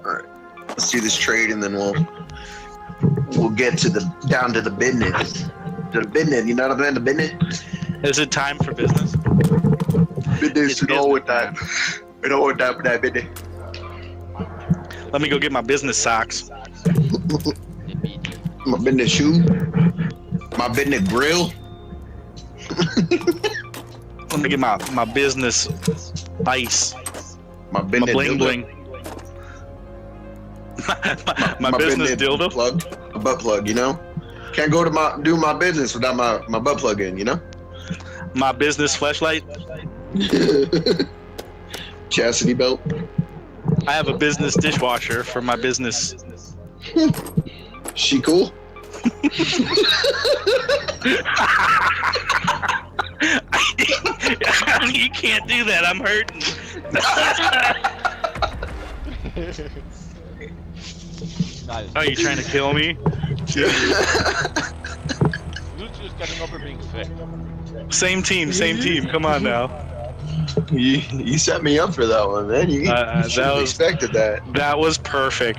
All right. Let's do this trade, and then we'll get to down to the business. To the business, you know what I'm saying? The business. Is it time for business? Business, you know business with that. You know with that business. Let me go get my business socks. My business shoe. My business grill. Let me get my business ice. My business bling dildo. bling. my business dildo. Plug. A butt plug, you know? Can't go to do my business without my butt plug in, you know? My business fleshlight. Chastity belt. I have a business dishwasher for my business. She cool? You can't do that. I'm hurting. Are you trying to kill me? Lucio's getting over being sick. Same team. Come on now. You set me up for that one, man. You shouldn't have expected that. That was perfect.